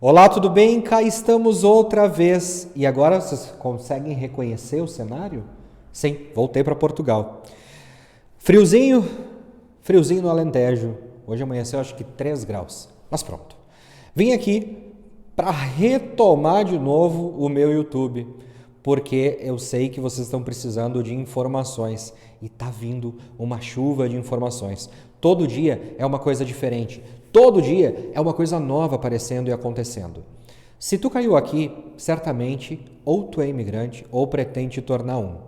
Olá, tudo bem? Cá estamos outra vez. E agora vocês conseguem reconhecer o cenário? Sim, voltei para Portugal. Friozinho, friozinho no Alentejo. Hoje amanheceu acho que 3 graus. Mas pronto. Vim aqui para retomar de novo o meu YouTube, porque eu sei que vocês estão precisando de informações e tá vindo uma chuva de informações. Todo dia é uma coisa diferente. Todo dia é uma coisa nova aparecendo e acontecendo. Se tu caiu aqui, certamente ou tu é imigrante ou pretende te tornar um.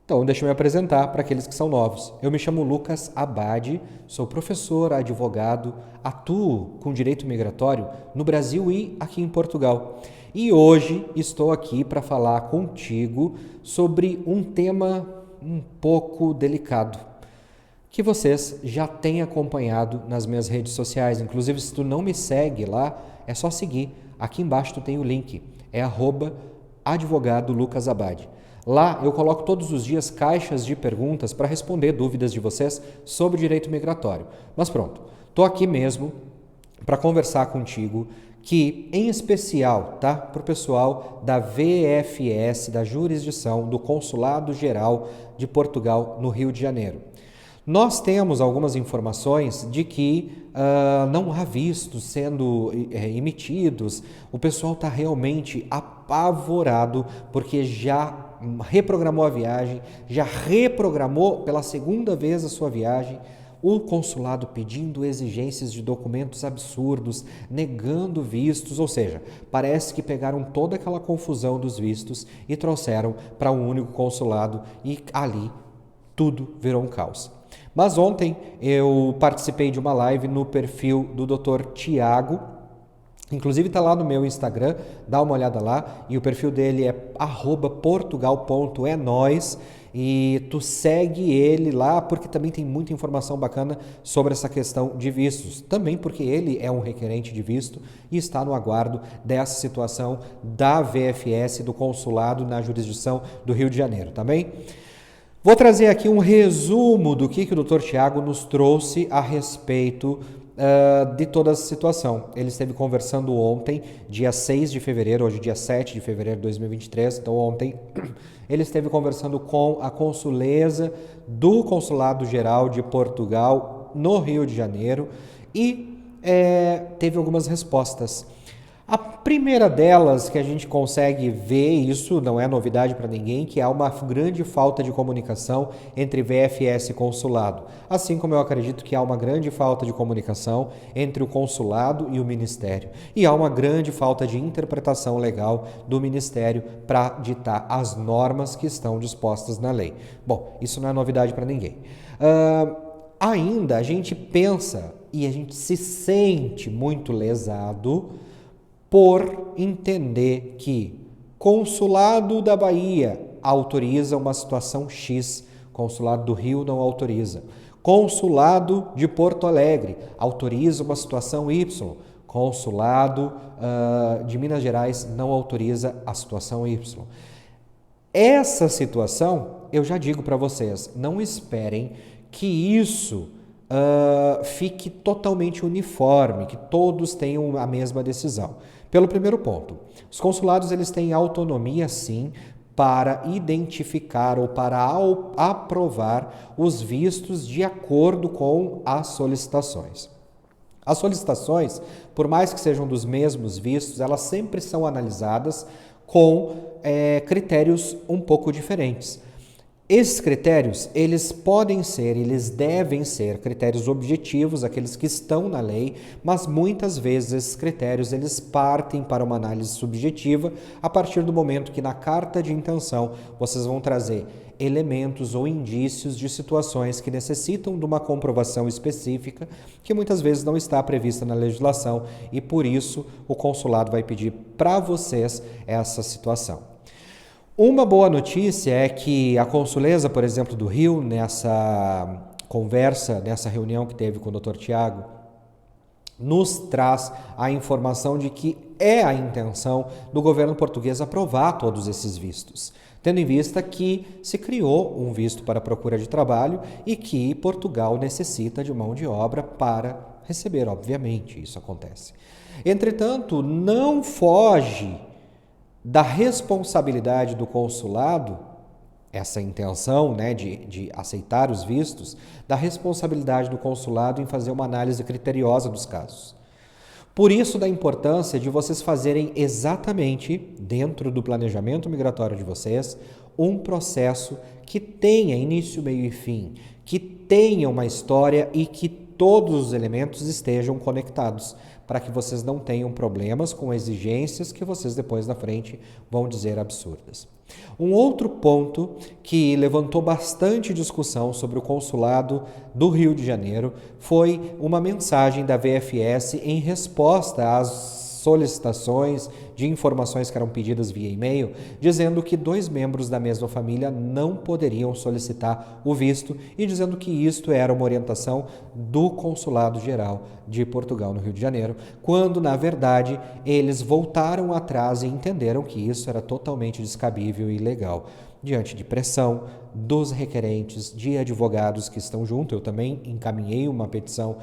Então, deixa eu me apresentar para aqueles que são novos. Eu me chamo Lucas Abad, sou professor, advogado, atuo com direito migratório no Brasil e aqui em Portugal. E hoje estou aqui para falar contigo sobre um tema um pouco delicado, que vocês já têm acompanhado nas minhas redes sociais. Inclusive, se tu não me segue lá, é só seguir. Aqui embaixo tu tem o link, é @advogado Lucas Abad. Lá eu coloco todos os dias caixas de perguntas para responder dúvidas de vocês sobre direito migratório. Mas pronto, estou aqui mesmo para conversar contigo, que em especial, tá, para o pessoal da VFS, da jurisdição do Consulado Geral de Portugal no Rio de Janeiro. Nós temos algumas informações de que não há vistos sendo emitidos. O pessoal está realmente apavorado porque já reprogramou a viagem, já reprogramou pela segunda vez a sua viagem. O consulado pedindo exigências de documentos absurdos, negando vistos, ou seja, parece que pegaram toda aquela confusão dos vistos e trouxeram para um único consulado e ali tudo virou um caos. Mas ontem eu participei de uma live no perfil do Dr. Tiago, inclusive está lá no meu Instagram, dá uma olhada lá, e o perfil dele é @portugal.enóis, e tu segue ele lá porque também tem muita informação bacana sobre essa questão de vistos, também porque ele é um requerente de visto e está no aguardo dessa situação da VFS, do consulado na jurisdição do Rio de Janeiro, tá bem? Vou trazer aqui um resumo do que o Dr. Tiago nos trouxe a respeito de toda essa situação. Ele esteve conversando ontem, dia 6 de fevereiro, hoje dia 7 de fevereiro de 2023, então ontem ele esteve conversando com a consuleza do Consulado Geral de Portugal no Rio de Janeiro e teve algumas respostas. A primeira delas que a gente consegue ver, isso não é novidade para ninguém, que há uma grande falta de comunicação entre VFS e consulado. Assim como eu acredito que há uma grande falta de comunicação entre o consulado e o ministério. E há uma grande falta de interpretação legal do ministério para ditar as normas que estão dispostas na lei. Bom, isso não é novidade para ninguém. Ainda a gente pensa e a gente se sente muito lesado por entender que Consulado da Bahia autoriza uma situação X, Consulado do Rio não autoriza. Consulado de Porto Alegre autoriza uma situação Y, Consulado de Minas Gerais não autoriza a situação Y. Essa situação, eu já digo para vocês, não esperem que isso fique totalmente uniforme, que todos tenham a mesma decisão. Pelo primeiro ponto, os consulados eles têm autonomia sim para identificar ou para aprovar os vistos de acordo com as solicitações. As solicitações, por mais que sejam dos mesmos vistos, elas sempre são analisadas com critérios um pouco diferentes. Esses critérios, eles podem ser, eles devem ser critérios objetivos, aqueles que estão na lei, mas muitas vezes esses critérios, eles partem para uma análise subjetiva a partir do momento que na carta de intenção vocês vão trazer elementos ou indícios de situações que necessitam de uma comprovação específica que muitas vezes não está prevista na legislação e por isso o consulado vai pedir para vocês essa situação. Uma boa notícia é que a consuleza, por exemplo, do Rio, nessa conversa, nessa reunião que teve com o Dr. Tiago, nos traz a informação de que é a intenção do governo português aprovar todos esses vistos, tendo em vista que se criou um visto para procura de trabalho e que Portugal necessita de mão de obra para receber, obviamente, isso acontece. Entretanto, não foge da responsabilidade do consulado, essa intenção, né, de aceitar os vistos, da responsabilidade do consulado em fazer uma análise criteriosa dos casos. Por isso, da importância de vocês fazerem exatamente, dentro do planejamento migratório de vocês, um processo que tenha início, meio e fim, que tenha uma história e que todos os elementos estejam conectados, para que vocês não tenham problemas com exigências que vocês depois na frente vão dizer absurdas. Um outro ponto que levantou bastante discussão sobre o consulado do Rio de Janeiro foi uma mensagem da VFS em resposta às solicitações de informações que eram pedidas via e-mail, dizendo que 2 membros da mesma família não poderiam solicitar o visto e dizendo que isto era uma orientação do Consulado Geral de Portugal no Rio de Janeiro, quando, na verdade, eles voltaram atrás e entenderam que isso era totalmente descabível e ilegal. Diante de pressão dos requerentes, de advogados que estão junto, eu também encaminhei uma petição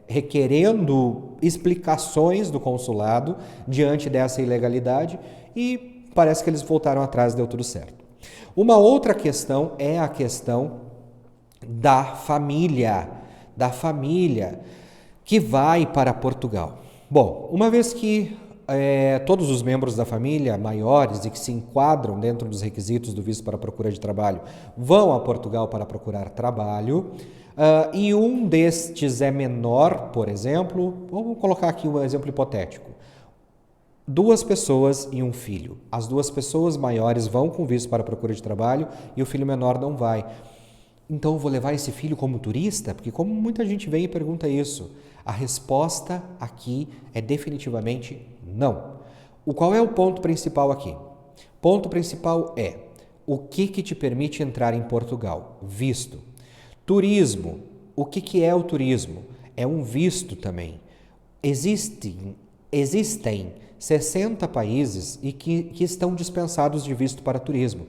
requerendo explicações do consulado diante dessa ilegalidade e parece que eles voltaram atrás e deu tudo certo. Uma outra questão é a questão da família que vai para Portugal. Bom, uma vez que todos os membros da família maiores e que se enquadram dentro dos requisitos do visto para procura de trabalho vão a Portugal para procurar trabalho, e um destes é menor, por exemplo, vamos colocar aqui um exemplo hipotético. 2 pessoas e um filho. As 2 pessoas maiores vão com visto para procura de trabalho e o filho menor não vai. Então eu vou levar esse filho como turista? Porque como muita gente vem e pergunta isso, a resposta aqui é definitivamente não. Qual é o ponto principal aqui? Ponto principal é o que te permite entrar em Portugal? Visto. Turismo. O que é o turismo? É um visto também. Existem 60 países e que estão dispensados de visto para turismo,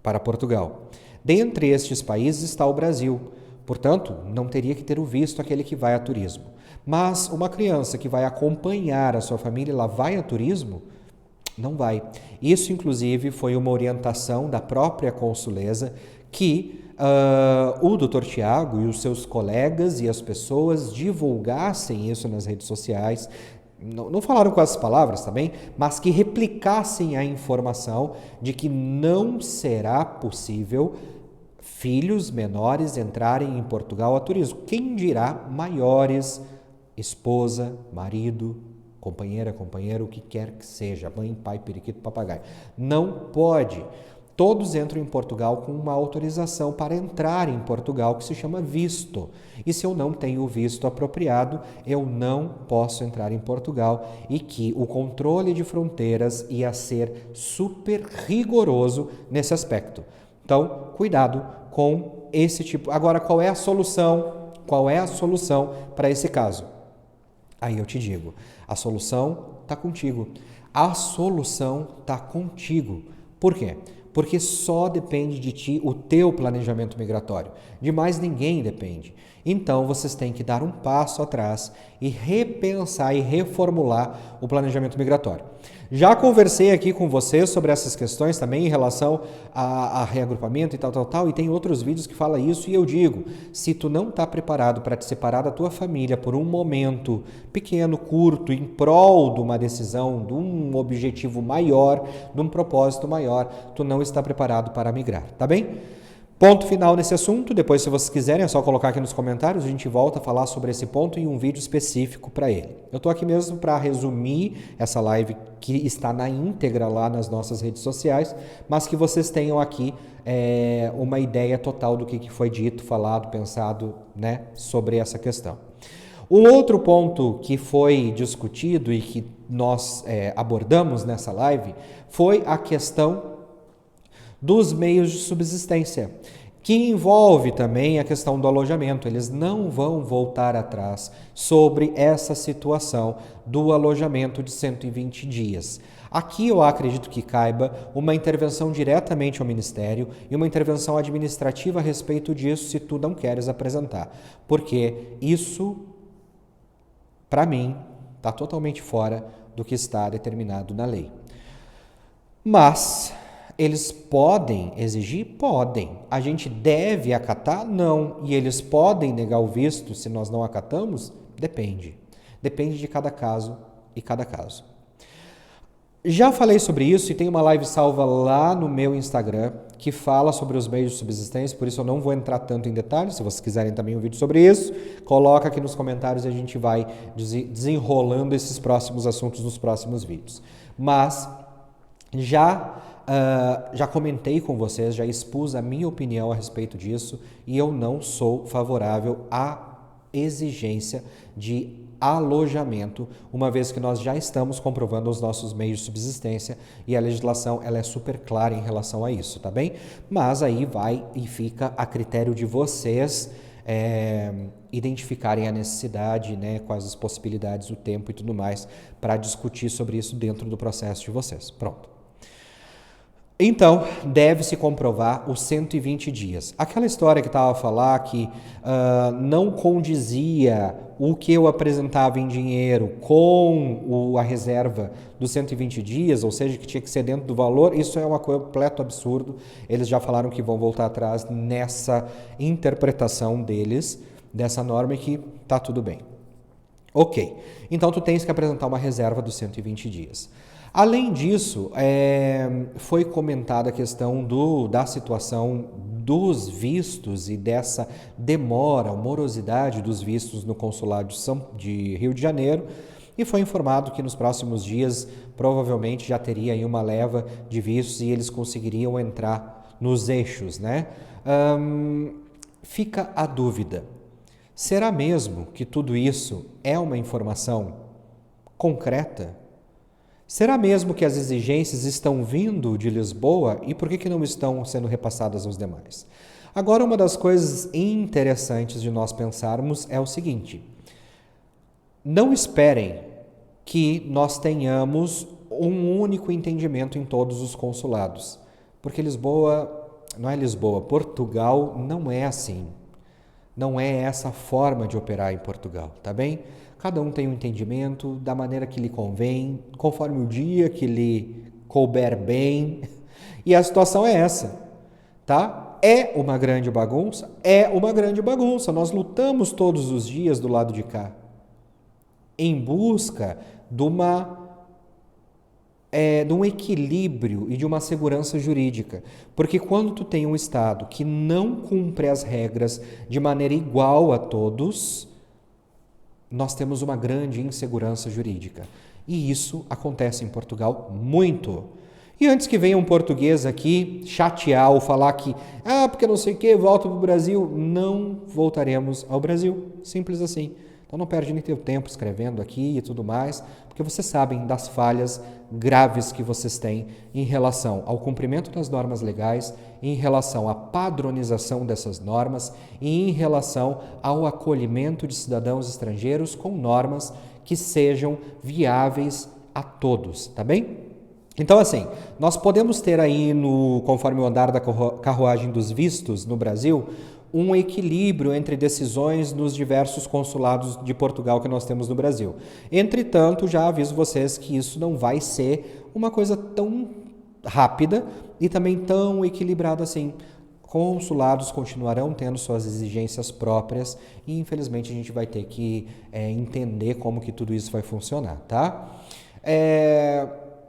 para Portugal. Dentre estes países está o Brasil. Portanto, não teria que ter o visto aquele que vai a turismo. Mas uma criança que vai acompanhar a sua família, ela vai a turismo? Não vai. Isso, inclusive, foi uma orientação da própria consuleza que o Dr. Tiago e os seus colegas e as pessoas divulgassem isso nas redes sociais. Não falaram com essas palavras também, mas que replicassem a informação de que não será possível filhos menores entrarem em Portugal a turismo. Quem dirá maiores, esposa, marido, companheira, companheiro, o que quer que seja, mãe, pai, periquito, papagaio. Não pode. Todos entram em Portugal com uma autorização para entrar em Portugal que se chama visto. E se eu não tenho o visto apropriado, eu não posso entrar em Portugal e que o controle de fronteiras ia ser super rigoroso nesse aspecto. Então, cuidado com esse tipo. Agora, qual é a solução? Qual é a solução para esse caso? Aí eu te digo, a solução está contigo. A solução está contigo. Por quê? Porque só depende de ti o teu planejamento migratório. De mais ninguém depende. Então, vocês têm que dar um passo atrás e repensar e reformular o planejamento migratório. Já conversei aqui com vocês sobre essas questões também em relação a reagrupamento e tal, e tem outros vídeos que falam isso e eu digo, se tu não está preparado para te separar da tua família por um momento pequeno, curto, em prol de uma decisão, de um objetivo maior, de um propósito maior, tu não está preparado para migrar, tá bem? Ponto final nesse assunto, depois se vocês quiserem é só colocar aqui nos comentários, a gente volta a falar sobre esse ponto em um vídeo específico para ele. Eu estou aqui mesmo para resumir essa live que está na íntegra lá nas nossas redes sociais, mas que vocês tenham aqui uma ideia total do que foi dito, falado, pensado, né, sobre essa questão. Um outro ponto que foi discutido e que nós abordamos nessa live foi a questão dos meios de subsistência, que envolve também a questão do alojamento. Eles não vão voltar atrás sobre essa situação do alojamento de 120 dias. Aqui eu acredito que caiba uma intervenção diretamente ao Ministério e uma intervenção administrativa a respeito disso se tu não queres apresentar. Porque isso, para mim, Está totalmente fora do que está determinado na lei. Mas eles podem exigir? Podem. A gente deve acatar? Não. E eles podem negar o visto se nós não acatamos? Depende. Depende de cada caso e cada caso. Já falei sobre isso e tem uma live salva lá no meu Instagram que fala sobre os meios de subsistência, por isso eu não vou entrar tanto em detalhes. Se vocês quiserem também um vídeo sobre isso, coloca aqui nos comentários e a gente vai desenrolando esses próximos assuntos nos próximos vídeos. Mas já comentei com vocês, já expus a minha opinião a respeito disso e eu não sou favorável à exigência de alojamento, uma vez que nós já estamos comprovando os nossos meios de subsistência e a legislação ela é super clara em relação a isso, tá bem? Mas aí vai e fica a critério de vocês identificarem a necessidade, né, quais as possibilidades, o tempo e tudo mais para discutir sobre isso dentro do processo de vocês. Pronto. Então, deve-se comprovar os 120 dias. Aquela história que estava a falar que não condizia o que eu apresentava em dinheiro com a reserva dos 120 dias, ou seja, que tinha que ser dentro do valor, isso é um completo absurdo. Eles já falaram que vão voltar atrás nessa interpretação deles, dessa norma e que está tudo bem. Ok, então tu tens que apresentar uma reserva dos 120 dias. Além disso, foi comentada a questão da situação dos vistos e dessa demora, morosidade dos vistos no consulado de Rio de Janeiro, e foi informado que nos próximos dias provavelmente já teria aí uma leva de vistos e eles conseguiriam entrar nos eixos, né? Fica a dúvida, será mesmo que tudo isso é uma informação concreta? Será mesmo que as exigências estão vindo de Lisboa e por que não estão sendo repassadas aos demais? Agora, uma das coisas interessantes de nós pensarmos é o seguinte: não esperem que nós tenhamos um único entendimento em todos os consulados, porque Portugal não é assim. Não é essa forma de operar em Portugal, tá bem? Cada um tem um entendimento da maneira que lhe convém, conforme o dia que lhe couber bem. E a situação é essa, tá? É uma grande bagunça? É uma grande bagunça. Nós lutamos todos os dias do lado de cá, em busca de um equilíbrio e de uma segurança jurídica. Porque quando tu tem um Estado que não cumpre as regras de maneira igual a todos, nós temos uma grande insegurança jurídica. E isso acontece em Portugal muito. E antes que venha um português aqui chatear ou falar que, porque não sei o que, volta para o Brasil, não voltaremos ao Brasil. Simples assim. Então não perde nem teu tempo escrevendo aqui e tudo mais, porque vocês sabem das falhas graves que vocês têm em relação ao cumprimento das normas legais, em relação à padronização dessas normas e em relação ao acolhimento de cidadãos estrangeiros com normas que sejam viáveis a todos, tá bem? Então, assim, nós podemos ter aí, conforme o andar da carruagem dos vistos no Brasil, um equilíbrio entre decisões nos diversos consulados de Portugal que nós temos no Brasil. Entretanto, já aviso vocês que isso não vai ser uma coisa tão rápida e também tão equilibrada assim. Consulados continuarão tendo suas exigências próprias e, infelizmente, a gente vai ter que entender como que tudo isso vai funcionar, tá?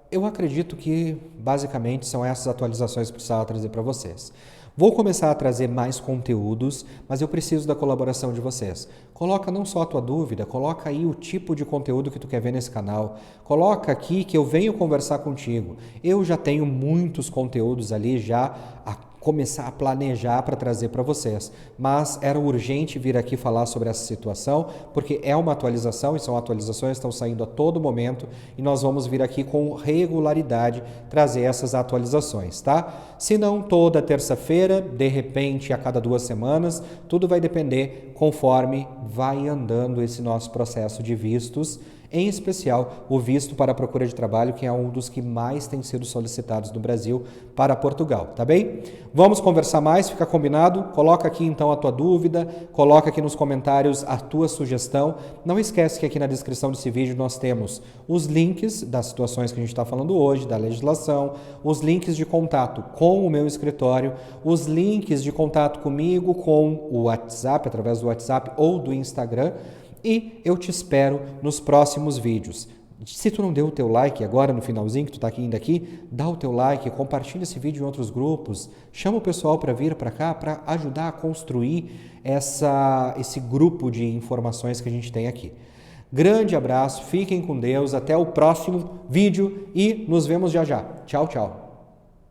Eu acredito que, basicamente, são essas atualizações que eu precisava trazer para vocês. Vou começar a trazer mais conteúdos, mas eu preciso da colaboração de vocês. Coloca não só a tua dúvida, coloca aí o tipo de conteúdo que tu quer ver nesse canal. Coloca aqui que eu venho conversar contigo. Eu já tenho muitos conteúdos ali já a começar a planejar para trazer para vocês. Mas era urgente vir aqui falar sobre essa situação, porque é uma atualização e são atualizações que estão saindo a todo momento e nós vamos vir aqui com regularidade trazer essas atualizações, tá? Se não toda terça-feira, de repente a cada 2 semanas, tudo vai depender conforme vai andando esse nosso processo de vistos em especial o visto para a procura de trabalho, que é um dos que mais tem sido solicitados no Brasil para Portugal, tá bem? Vamos conversar mais, fica combinado? Coloca aqui então a tua dúvida, coloca aqui nos comentários a tua sugestão. Não esquece que aqui na descrição desse vídeo nós temos os links das situações que a gente está falando hoje, da legislação, os links de contato com o meu escritório, os links de contato comigo com o WhatsApp, através do WhatsApp ou do Instagram, e eu te espero nos próximos vídeos. Se tu não deu o teu like agora no finalzinho, que tu tá ainda aqui, dá o teu like, compartilha esse vídeo em outros grupos, chama o pessoal para vir para cá para ajudar a construir esse grupo de informações que a gente tem aqui. Grande abraço, fiquem com Deus, até o próximo vídeo e nos vemos já já. Tchau, tchau.